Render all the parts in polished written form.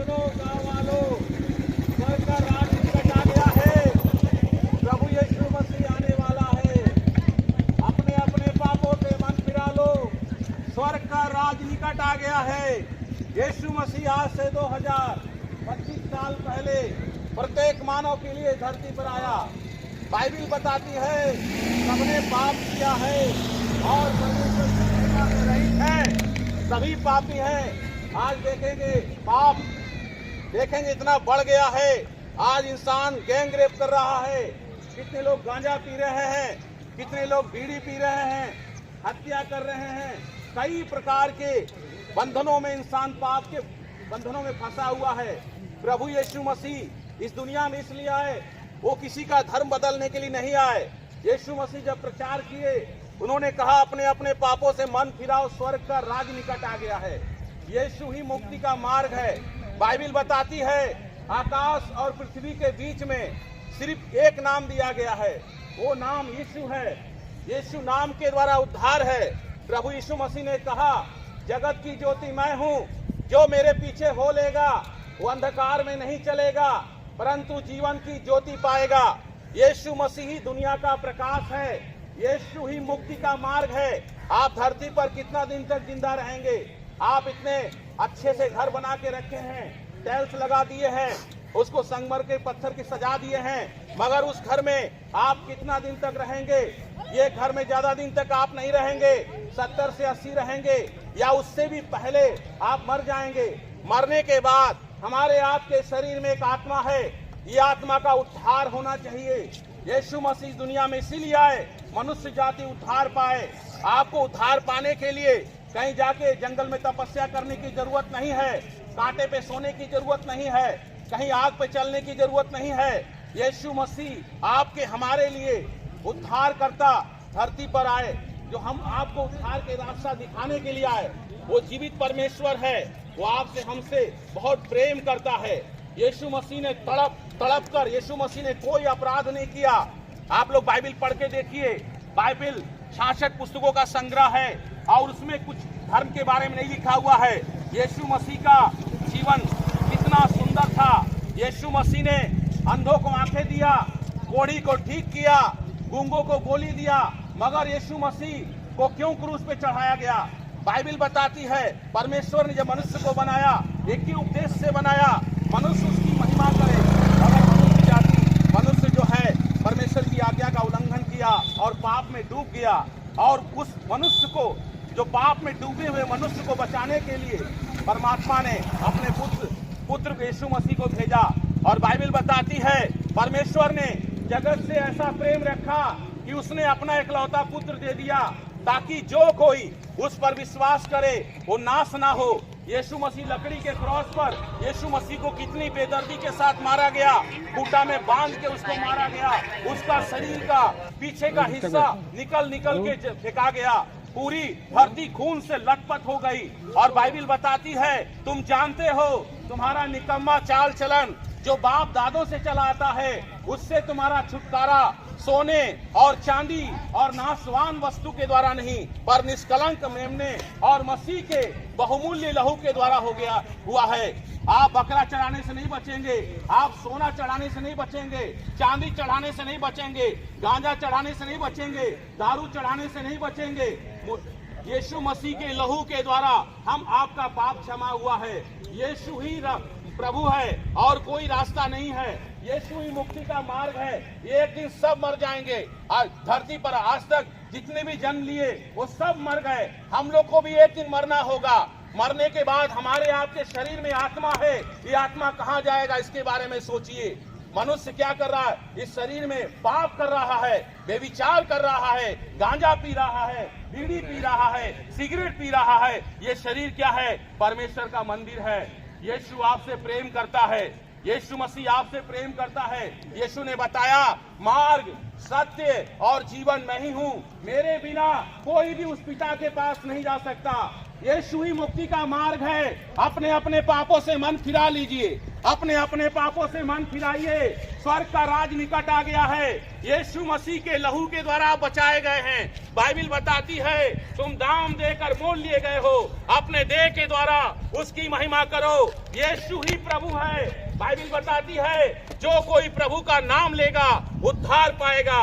सुनो गाँव वालों, स्वर्ग का राज निकट आ गया है। प्रभु यीशु मसीह आने वाला है। अपने अपने पापों से मन फिरा लो, स्वर्ग का राज निकट आ गया है। यीशु मसीह आज से 2025 साल पहले प्रत्येक मानव के लिए धरती पर आया। बाइबिल बताती है सबने पाप किया है और परमेश्वर की महिमा से रहित है, सभी पापी हैं। आज देखेंगे पाप देखेंगे इतना बढ़ गया है। आज इंसान गैंग रेप कर रहा है, कितने लोग गांजा पी रहे हैं, कितने लोग बीड़ी पी रहे हैं, हत्या कर रहे हैं। कई प्रकार के बंधनों में इंसान पाप के बंधनों में फंसा हुआ है। प्रभु यीशु मसीह इस दुनिया में इसलिए आए, वो किसी का धर्म बदलने के लिए नहीं आए। यीशु मसीह जब प्रचार किए, उन्होंने कहा अपने अपने पापों से मन फिराओ, स्वर्ग का राज निकट आ गया है। यीशु ही मुक्ति का मार्ग है। बाइबिल बताती है आकाश और पृथ्वी के बीच में सिर्फ एक नाम दिया गया है, वो नाम यीशु है। यीशु नाम के द्वारा उद्धार है। प्रभु यीशु मसीह ने कहा जगत की ज्योति मैं हूँ, जो मेरे पीछे हो लेगा वो अंधकार में नहीं चलेगा परंतु जीवन की ज्योति पाएगा। यीशु मसीह ही दुनिया का प्रकाश है, यीशु ही मुक्ति का मार्ग है। आप धरती पर कितना दिन तक जिंदा रहेंगे? आप इतने अच्छे से घर बना के रखे हैं, टाइल्स लगा दिए हैं, उसको संगमर के पत्थर की सजा दिए हैं, मगर उस घर में आप कितना दिन तक रहेंगे? ये घर में ज्यादा दिन तक आप नहीं रहेंगे, 70 से 80 रहेंगे या उससे भी पहले आप मर जाएंगे। मरने के बाद हमारे आपके शरीर में एक आत्मा है, ये आत्मा का उद्धार होना चाहिए। यीशु मसीह दुनिया में इसीलिए आए मनुष्य जाति उद्धार पाए। आपको उद्धार पाने के लिए कहीं जाके जंगल में तपस्या करने की जरूरत नहीं है, कांटे पे सोने की जरूरत नहीं है, कहीं आग पे चलने की जरूरत नहीं है। यीशु मसीह आपके हमारे लिए उद्धार करता धरती पर आए, जो हम आपको उद्धार के रास्ता दिखाने के लिए आए। वो जीवित परमेश्वर है, वो आपसे हमसे बहुत प्रेम करता है। यीशु मसीह ने तड़प कर, यीशु मसीह ने कोई अपराध नहीं किया। आप लोग बाइबिल पढ़ के देखिए, बाइबिल 66 पुस्तकों का संग्रह है और उसमें कुछ धर्म के बारे में नहीं लिखा हुआ है। यीशु मसीह का जीवन कितना सुंदर था। यीशु मसीह ने अंधों को आंखें दिया, कोढ़ी को ठीक किया, गूंगों को बोली दिया, मगर यीशु मसीह को क्यों क्रूस पे चढ़ाया गया? बाइबिल बताती है परमेश्वर ने जब मनुष्य को बनाया, एक ही उद्देश्य से बनाया, मनुष्य उसकी महिमा करे। मगर मनुष्य जो है परमेश्वर की आज्ञा का उल्लंघन किया और पाप में डूब गया, और उस मनुष्य को, जो पाप में डूबे हुए मनुष्य को बचाने के लिए परमात्मा ने अपने पुत्र यीशु मसीह को भेजा। और बाइबिल बताती है परमेश्वर ने जगत से ऐसा प्रेम रखा कि उसने अपना इकलौता पुत्र दे दिया, ताकि जो कोई उस पर विश्वास करे वो नाश ना हो। यीशु मसीह लकड़ी के क्रॉस पर, यीशु मसीह को कितनी बेदर्दी के साथ मारा गया, खूंटा में बांध के उसको मारा गया, उसका शरीर का पीछे का हिस्सा निकल के फेंका गया, पूरी धरती खून से लथपथ हो गई। और बाइबिल बताती है तुम जानते हो तुम्हारा निकम्मा चाल चलन जो बाप दादों से चला आता है, उससे तुम्हारा छुटकारा सोने और चांदी और नाशवान वस्तु के द्वारा नहीं, पर निष्कलंक मेमने और मसीह के बहुमूल्य लहू के द्वारा हुआ है। आप बकरा चढ़ाने से नहीं बचेंगे, आप सोना चढ़ाने से नहीं बचेंगे, चांदी चढ़ाने से नहीं बचेंगे, गांजा चढ़ाने से नहीं बचेंगे, दारू चढ़ाने से नहीं बचेंगे। यीशु मसीह के लहू के द्वारा हम आपका पाप क्षमा हुआ है। यीशु ही प्रभु है और कोई रास्ता नहीं है। यीशु ही मुक्ति का मार्ग है। एक दिन सब मर जाएंगे। आज धरती पर आज तक जितने भी जन्म लिए वो सब मर गए। हम लोग को भी एक दिन मरना होगा। मरने के बाद हमारे आपके शरीर में आत्मा है, ये आत्मा कहाँ जाएगा? इसके बारे में सोचिए। मनुष्य क्या कर रहा है? इस शरीर में पाप कर रहा है, बेविचार कर रहा है, गांजा पी रहा है, बीड़ी पी रहा है, सिगरेट पी रहा है। ये शरीर क्या है? परमेश्वर का मंदिर है। यीशु आपसे प्रेम करता है, यीशु मसीह आपसे प्रेम करता है। यीशु ने बताया मार्ग, सत्य और जीवन मैं ही हूँ, मेरे बिना कोई भी उस पिता के पास नहीं जा सकता। यीशु ही मुक्ति का मार्ग है। अपने अपने पापों से मन फिरा लीजिए, अपने अपने पापों से मन फिराइए। स्वर्ग का राज निकट आ गया है। यीशु मसीह के लहू के द्वारा आप बचाए गए हैं। बाइबिल बताती है तुम दाम देकर मोल लिए गए हो, अपने देह के द्वारा उसकी महिमा करो। यीशु ही प्रभु है। बाइबिल बताती है जो कोई प्रभु का नाम लेगा उद्धार पाएगा।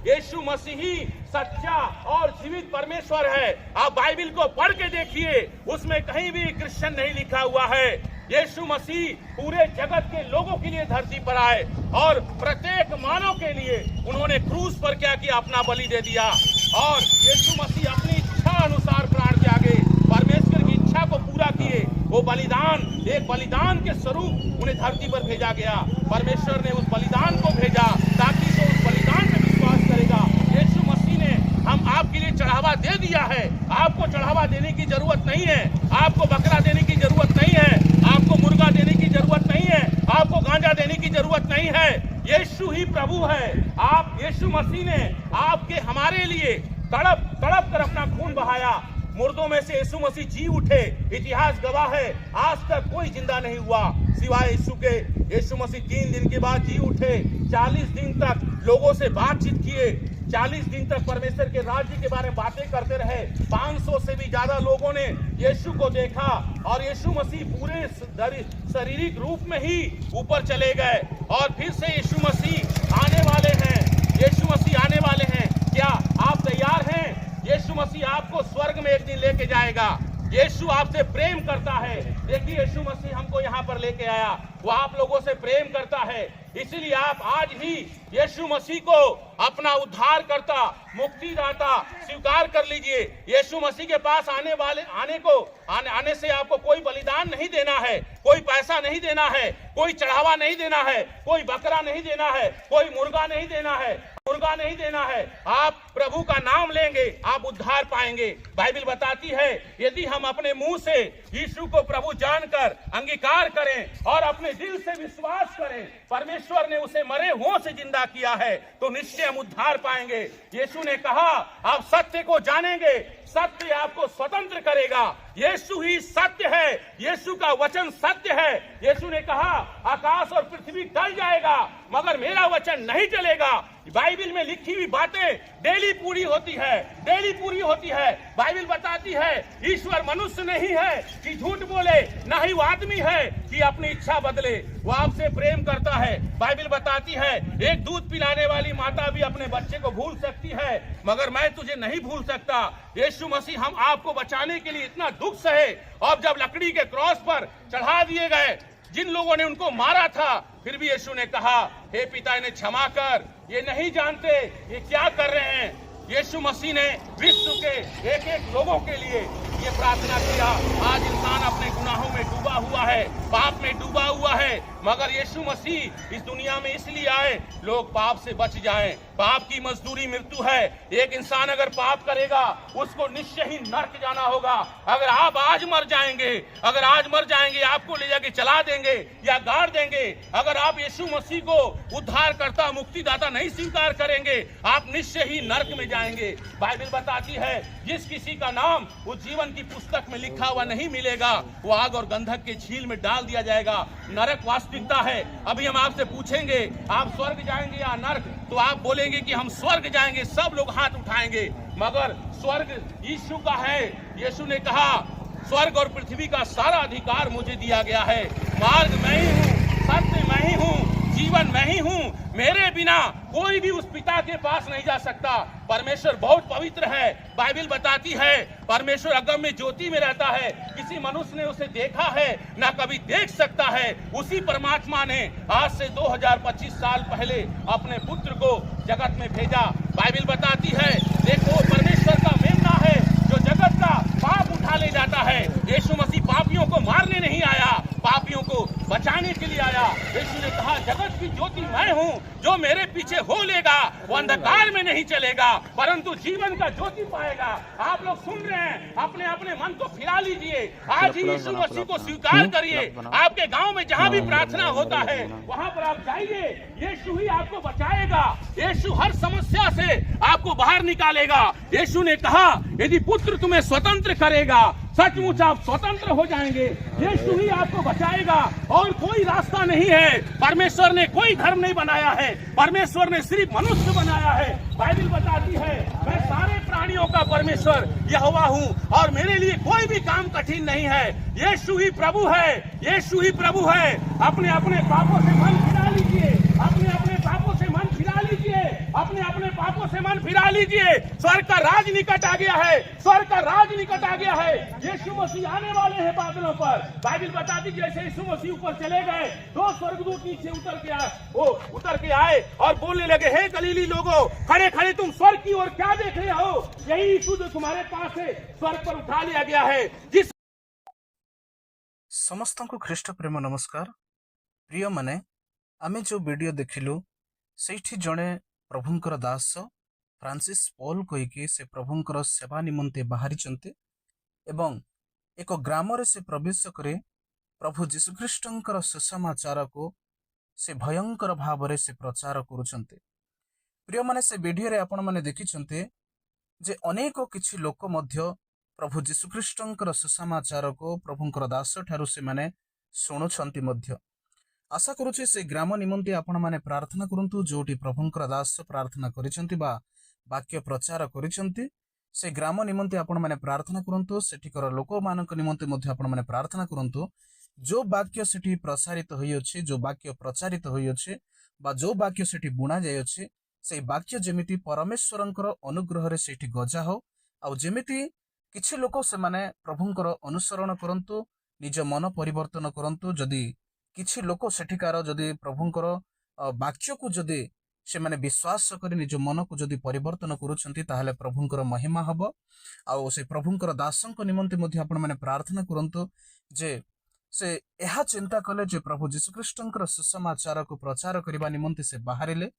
यीशु मसीह ही सच्चा और जीवित परमेश्वर है। आप बाइबिल को पढ़ के देखिए, उसमें कहीं भी क्रिश्चियन नहीं लिखा हुआ है। यीशु मसीह पूरे जगत के लोगों के लिए धरती पर आए और प्रत्येक मानव के लिए उन्होंने क्रूस पर क्या किया, अपना बलि दे दिया। और यीशु मसीह अपनी इच्छा अनुसार प्राण त्यागे, परमेश्वर की इच्छा को पूरा किए। वो बलिदान, एक बलिदान के स्वरूप उन्हें धरती पर भेजा गया। परमेश्वर ने उस बलिदान को भेजा ताकि वो उस बलिदान पे विश्वास करेगा। यीशु मसीह ने हम आपके लिए चढ़ावा दे दिया है। आपको चढ़ावा देने की जरूरत नहीं है, आपको बकरा देने की जरूरत नहीं है, आपको मुर्गा देने की जरूरत नहीं है, आपको गांजा देने की जरूरत नहीं है। यीशु ही प्रभु है। आप यीशु मसीह ने आपके हमारे लिए तड़प तड़प कर अपना खून बहाया। मुर्दों में से यीशु मसीह जी उठे। इतिहास गवाह है, आज तक कोई जिंदा नहीं हुआ सिवाय यीशु के। यीशु मसीह 3 दिन के बाद जी उठे। 40 दिन तक लोगों से बातचीत किए, 40 दिन तक परमेश्वर के राज्य के बारे में बातें करते रहे। 500 से भी ज्यादा लोगों ने यीशु को देखा और यीशु मसीह पूरे शारीरिक रूप में ही ऊपर चले गए। और फिर से यीशु मसीह आने वाले हैं। यीशु मसीह आने वाले हैं। क्या आप तैयार हैं? यीशु मसीह आपको स्वर्ग में एक दिन लेके जाएगा। यीशु आपसे प्रेम करता है। देखिए यीशु मसीह हमको यहाँ पर लेके आया, वो आप लोगों से प्रेम करता है। इसलिए आप आज ही यीशु मसीह को अपना उद्धार करता, मुक्तिदाता स्वीकार कर लीजिए। यीशु मसीह के पास आने से आपको कोई बलिदान नहीं देना है, कोई पैसा नहीं देना है, कोई चढ़ावा नहीं देना है, कोई बकरा नहीं देना है, कोई मुर्गा नहीं देना है, मुर्गा नहीं देना है। आप प्रभु का नाम लेंगे, आप उद्धार पाएंगे। बाइबिल बताती है यदि हम अपने मुंह से यीशु को प्रभु जानकर अंगीकार करें और अपने दिल से विश्वास करें परमेश्वर ने उसे मरे हुओं से जिंदा किया है, तो निश्चय हम उद्धार पाएंगे। यीशु ने कहा आप सत्य को जानेंगे, सत्य आपको स्वतंत्र करेगा। यीशु ही सत्य है, यीशु का वचन सत्य है। यीशु ने कहा आकाश और पृथ्वी टल जाएगा मगर मेरा वचन नहीं टलेगा। बाइबिल में लिखी हुई बातें डेली पूरी होती है, डेली पूरी होती है। बाइबिल बताती है ईश्वर मनुष्य नहीं है कि झूठ बोले, ना ही वो आदमी है कि अपनी इच्छा बदले। वो आपसे प्रेम करता है। बाइबिल बताती है एक दूध पिलाने वाली माता भी अपने बच्चे को भूल सकती है मगर मैं तुझे नहीं भूल सकता। यीशु मसीह हम आपको बचाने के लिए इतना दुख सहे और जब लकड़ी के क्रॉस पर चढ़ा दिए गए, जिन लोगों ने उनको मारा था, फिर भी यीशु ने कहा हे पिता इन्हें क्षमा कर, ये नहीं जानते ये क्या कर रहे हैं। यीशु मसीह ने विश्व के एक एक लोगों के लिए ये प्रार्थना किया। आज इंसान अपने गुनाहों में डूबा हुआ है, पाप में डूबा हुआ है, मगर यीशु मसीह इस दुनिया में इसलिए आए लोग पाप से बच जाएं। पाप की मजदूरी मृत्यु है। एक इंसान अगर पाप करेगा उसको निश्चय ही नरक जाना होगा। अगर आप आज मर जाएंगे, अगर आज मर जाएंगे, आपको ले जाके जला देंगे या गाड़ देंगे, अगर आप यीशु मसीह को उद्धार करता मुक्तिदाता नहीं स्वीकार करेंगे, आप निश्चय ही नरक में जाएंगे। बाइबिल बताती है जिस किसी का नाम उस जीवन की पुस्तक में लिखा हुआ नहीं मिलेगा वो आग और गंधक के झील में डाल दिया जाएगा। नरक वास्तविकता है। अभी हम आपसे पूछेंगे आप स्वर्ग जाएंगे या नरक, तो आप बोलेंगे कि हम स्वर्ग जाएंगे, सब लोग हाथ उठाएंगे। मगर स्वर्ग यीशु का है। यीशु ने कहा स्वर्ग और पृथ्वी का सारा अधिकार मुझे दिया गया है। मार्ग मैं ही हूँ, सत्य मैं ही हूँ, जीवन मैं ही हूँ। मेरे बिना कोई भी उस पिता के पास नहीं जा सकता। परमेश्वर बहुत पवित्र है। बाइबिल बताती है परमेश्वर अगम्य ज्योति में रहता है, किसी मनुष्य ने उसे देखा है ना कभी देख सकता है। उसी परमात्मा ने आज से 2025 साल पहले अपने पुत्र को जगत में भेजा। बाइबिल बताती है देखो परमेश्वर का मेमना है जो जगत का पाप उठा ले जाता है। यीशु मसीह पापियों को मारने नहीं आया, पापियों को बचाने के लिए आया। यीशु ने कहा जगत की ज्योति मैं हूँ, जो मेरे पीछे हो लेगा वो अंधकार में नहीं चलेगा परंतु जीवन का ज्योति पाएगा। आप लोग सुन रहे हैं, अपने अपने मन को फिरा लीजिए। आज ही यीशु मसीह को स्वीकार करिए। आपके गांव में जहां भी प्रार्थना होता है वहां पर आप जाइए, यीशु ही आपको बचाएगा। यीशु हर समस्या से आपको बाहर निकालेगा। यीशु ने कहा यदि पुत्र तुम्हें स्वतंत्र करेगा, सचमुच आप स्वतंत्र हो जाएंगे। यीशु ही आपको बचाएगा और कोई रास्ता नहीं है। परमेश्वर ने कोई धर्म नहीं बनाया है, परमेश्वर ने सिर्फ मनुष्य बनाया है। बाइबल बताती है मैं सारे प्राणियों का परमेश्वर यहोवा हूँ और मेरे लिए कोई भी काम कठिन नहीं है। यीशु ही प्रभु है, यीशु ही प्रभु है। अपने अपने पापों से मन फिरा लीजिए, अपने अपने पापों से मन फिरा लीजिए, अपने अपने पापों से मन फिरा लीजिए। स्वर्ग का राज निकट आ गया है, स्वर्ग का राज निकट आ गया है। यीशु मसीह आने वाले हैं बादलों पर। बाइबल बताती जैसे यीशु मसीह ऊपर चले गए, दो स्वर्गदूत नीचे उतर के आए और बोलने लगे, हे गलीली लोगों, खड़े खड़े तुम स्वर्ग की ओर क्या देख रहे हो? यही यीशु जो तुम्हारे पास है स्वर्ग पर उठा लिया गया है। जिस समस्त को ख्रीष्ट प्रेम नमस्कार। प्रिय माने आमे जो वीडियो देखिलु सेठी जड़े प्रभुंकर दास फ्रांसिस पॉल कहीकि से प्रभुंकर सेवा निमंते बाहरी चंते एवं एक ग्राम रे से प्रवेश करे प्रभु जीशुख्रीष्टंकर सुसमाचार को से भयंकर भाव रे से प्रचार करुचंते। प्रिय माने से वीडियो रे आपण माने देखिचंते जे अनेक किछि लोक मध्य प्रभु जीशुख्रीष्टंकर सुसमाचार को प्रभुंकर दास ठारू से माने शुणुछंती मध्य। आशा करुचे से ग्राम निमंते आपण माने प्रार्थना करंतु जोटी प्रभुंकर दास प्रार्थना करिसंती बा वाक्य प्रचार करिसंती से ग्राम निमंते आपण माने प्रार्थना करंतु। सेठिकर लोक मानक निमंते मध्ये आपण माने प्रार्थना करंतु। जो वाक्य सेठी प्रसारित होई अछि, जो वाक्य प्रचारित होई अछि बा जो वाक्य सेठी बुणा जाय अछि, से वाक्य जेमिति परमेश्वरंकर अनुग्रह रे सेठी गजा हो आ जेमिति किछि लोक से माने प्रभुंकर अनुसरण करंतु, निज मन परिवर्तन करंतु। जदि किछि लोक सेठिकार जदि प्रभुंकर वाक्य को जदि से माने विश्वास कर निज मन को जदि परिवर्तन करुछंती ताहले प्रभुंकर महिमा हबो। आ से प्रभुंकर दासंक निमंते मध्ये आपण माने प्रार्थना करंतु जे से एहा चिंता कले जे प्रभु जीशुख्रीष्टंकर सुसमाचार को प्रचार करबा निमंते से बाहरिले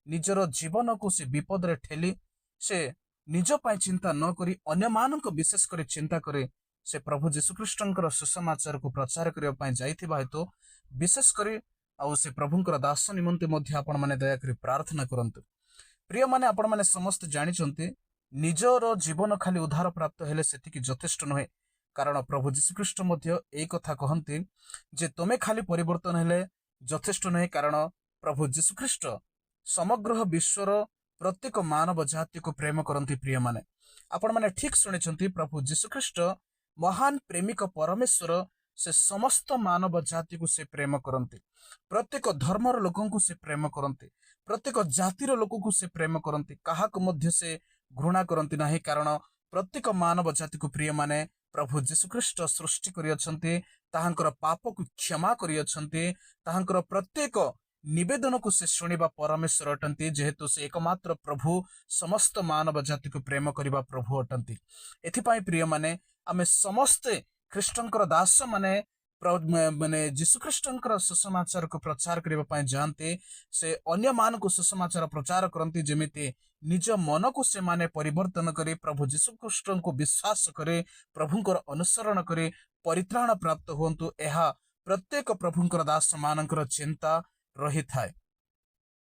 निजर जीवन को से विपद रे ठेली से निज पाई चिंता न करी अन्य मानक विशेष करे चिंता करे से प्रभु जीशुख्रीष्टंकर सुसमाचार को प्रचार करबा पाई जाइथिबा हेतु विशेष करे आ से प्रभुंकर दास निमंते मध्ये आपण माने दया करी प्रार्थना करंतु। प्रिय माने आपण माने समस्त जानिचंती निजर जीवन खाली उद्धार प्राप्त हेले सेतिकी यथेष्ट नहे, कारण प्रभु जीशुख्रीष्ट मध्ये एई कथा कहंती जे तमे खाली परिवर्तन हेले यथेष्ट नहे, कारण प्रभु जीशुख्रीष्ट समग्र विश्वर प्रत्येक मानव जाति को प्रेम करंती। प्रिय माने आपण माने ठीक सुनिचंती, प्रभु जीशुख्रीष्ट महान प्रेमिक परमेश्वर से समस्त मानव जाति को से प्रेम करंती, प्रत्येक धर्मर लोकों को से प्रेम करंती, प्रत्येक जातिर लोक को से प्रेम करंती, काहा को मध्य से घृणा करंती नाही, कारण प्रत्येक मानव जाति को प्रिय माने प्रभु जीशुख्रीष्ट सृष्टि करि अछंती, ताहांकर पाप को क्षमा करि अछंती, ताहांकर प्रत्येक निवेदन को से शुणिबा परमेश्वर अटंती, जेहेतु से एकमात्र प्रभु समस्त मानव जाति को प्रेम करिबा प्रभु अटंती। एथिपाई प्रिय माने आमे समस्ते ख्रीष्टंकर दास माने माने जीशुख्रीष्टंकर सुसमाचार को प्रचार करबा पई जानते से अन्य मान को सुसमाचार प्रचार करंती, जेमिति निज मन को से माने परिवर्तन करे प्रभु जीशुख्रीष्ट को विश्वास करे, प्रभुंकर अनुसरण करे, परित्राण प्राप्त होंतु। एहा प्रत्येक प्रभुंकर दास मानकर चिंता रही थाए।